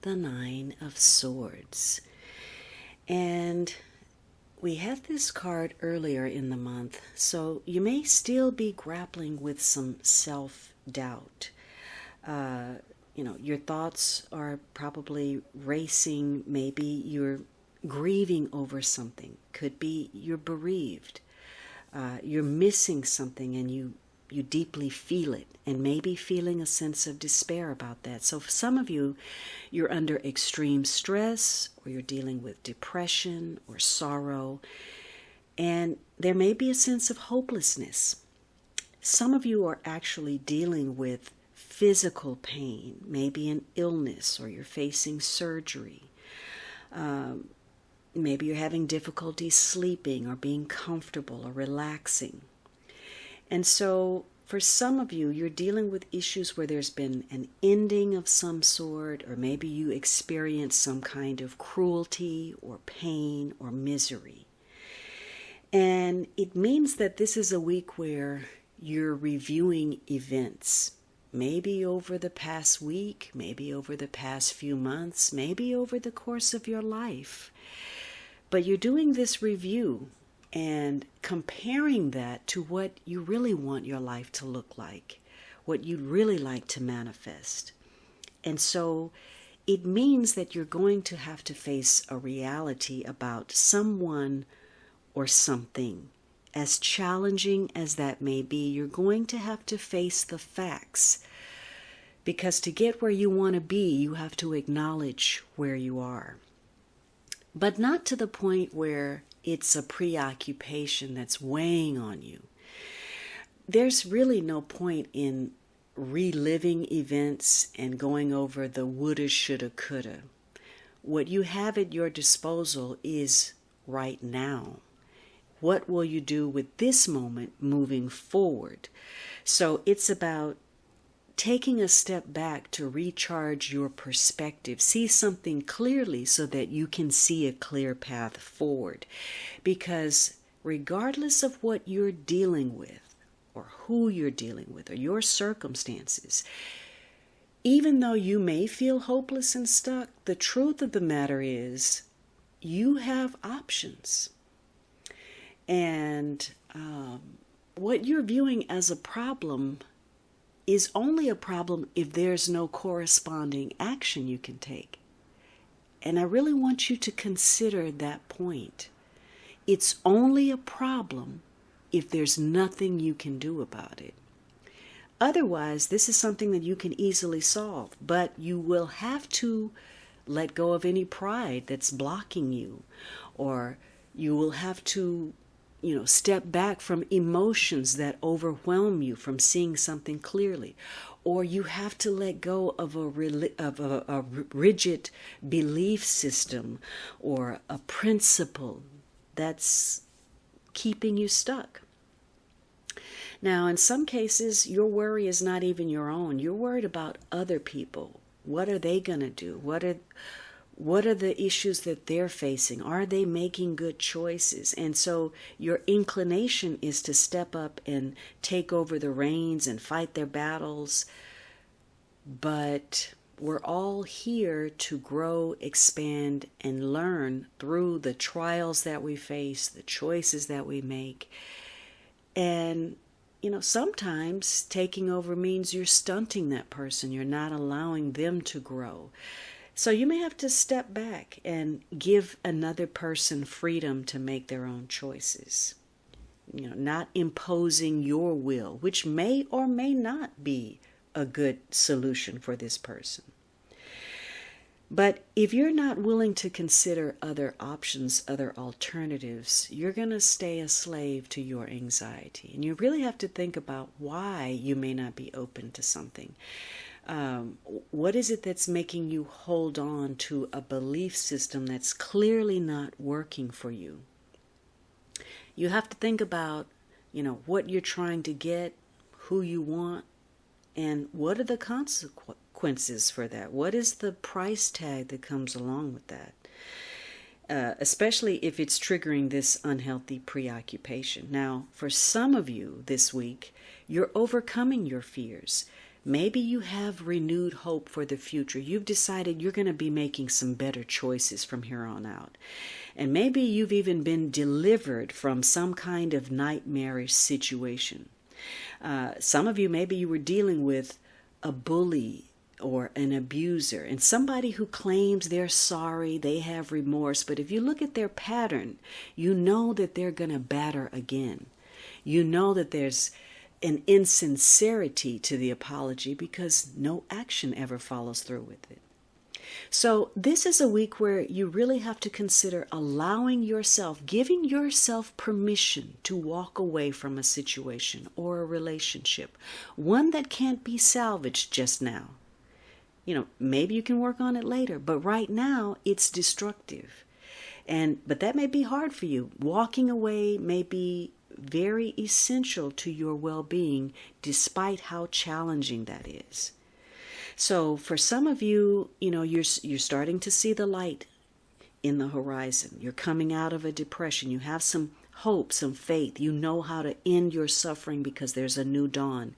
the Nine of Swords. And we had this card earlier in the month, so you may still be grappling with some self-doubt. Your thoughts are probably racing. Maybe you're grieving over something. Could be you're bereaved. You're missing something and you deeply feel it, and maybe feeling a sense of despair about that. So for some of you, you're under extreme stress, or you're dealing with depression or sorrow, and there may be a sense of hopelessness. Some of you are actually dealing with physical pain, maybe an illness, or you're facing surgery. Maybe you're having difficulty sleeping or being comfortable or relaxing. And so for some of you, you're dealing with issues where there's been an ending of some sort, or maybe you experience some kind of cruelty or pain or misery. And it means that this is a week where you're reviewing events, maybe over the past week, maybe over the past few months, maybe over the course of your life. But you're doing this review and comparing that to what you really want your life to look like, what you'd really like to manifest. And so it means that you're going to have to face a reality about someone or something. As challenging as that may be, you're going to have to face the facts. Because to get where you want to be, you have to acknowledge where you are. But not to the point where it's a preoccupation that's weighing on you. There's really no point in reliving events and going over the woulda, shoulda, coulda. What you have at your disposal is right now. What will you do with this moment moving forward? So it's about taking a step back to recharge your perspective, see something clearly so that you can see a clear path forward. Because regardless of what you're dealing with, or who you're dealing with, or your circumstances, even though you may feel hopeless and stuck, the truth of the matter is you have options. And what you're viewing as a problem is only a problem if there's no corresponding action you can take. And I really want you to consider that point. It's only a problem if there's nothing you can do about it. Otherwise, this is something that you can easily solve, but you will have to let go of any pride that's blocking you, or you will have to step back from emotions that overwhelm you from seeing something clearly. Or you have to let go of a rigid belief system or a principle that's keeping you stuck. Now, in some cases, your worry is not even your own. You're worried about other people. What are they going to do? What are the issues that they're facing? Are they making good choices? And so your inclination is to step up and take over the reins and fight their battles. But we're all here to grow, expand, and learn through the trials that we face, the choices that we make. And sometimes taking over means you're stunting that person. You're not allowing them to grow. So you may have to step back and give another person freedom to make their own choices. Not imposing your will, which may or may not be a good solution for this person. But if you're not willing to consider other options, other alternatives, you're going to stay a slave to your anxiety. And you really have to think about why you may not be open to something. What is it that's making you hold on to a belief system that's clearly not working for you? You have to think about, what you're trying to get, who you want, and what are the consequences for that? What is the price tag that comes along with that? Especially if it's triggering this unhealthy preoccupation. Now, for some of you this week, you're overcoming your fears. Maybe you have renewed hope for the future. You've decided you're going to be making some better choices from here on out. And maybe you've even been delivered from some kind of nightmarish situation. Some of you, maybe you were dealing with a bully or an abuser, and somebody who claims they're sorry, they have remorse, but if you look at their pattern, you know that they're going to batter again. You know that there's an insincerity to the apology because no action ever follows through with it. So this is a week where you really have to consider allowing yourself, giving yourself permission to walk away from a situation or a relationship, one that can't be salvaged just now. Maybe you can work on it later, but right now it's destructive. But that may be hard for you. Walking away may be very essential to your well-being, despite how challenging that is. So for some of you, you're starting to see the light in the horizon. You're coming out of a depression. You have some hope, some faith. You know how to end your suffering because there's a new dawn.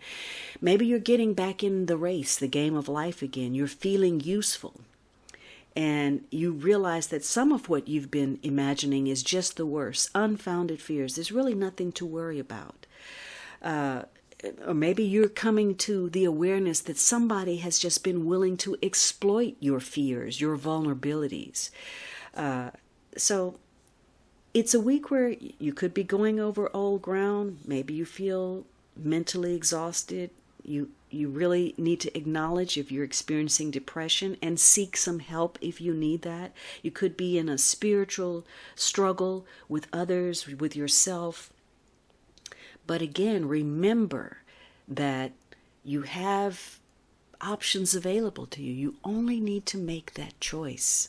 Maybe you're getting back in the race, the game of life again. You're feeling useful. And you realize that some of what you've been imagining is just the worst, unfounded fears. There's really nothing to worry about. Or maybe you're coming to the awareness that somebody has just been willing to exploit your fears, your vulnerabilities. So it's a week where you could be going over old ground. Maybe you feel mentally exhausted. You really need to acknowledge if you're experiencing depression and seek some help if you need that. You could be in a spiritual struggle with others, with yourself. But again, remember that you have options available to you. You only need to make that choice.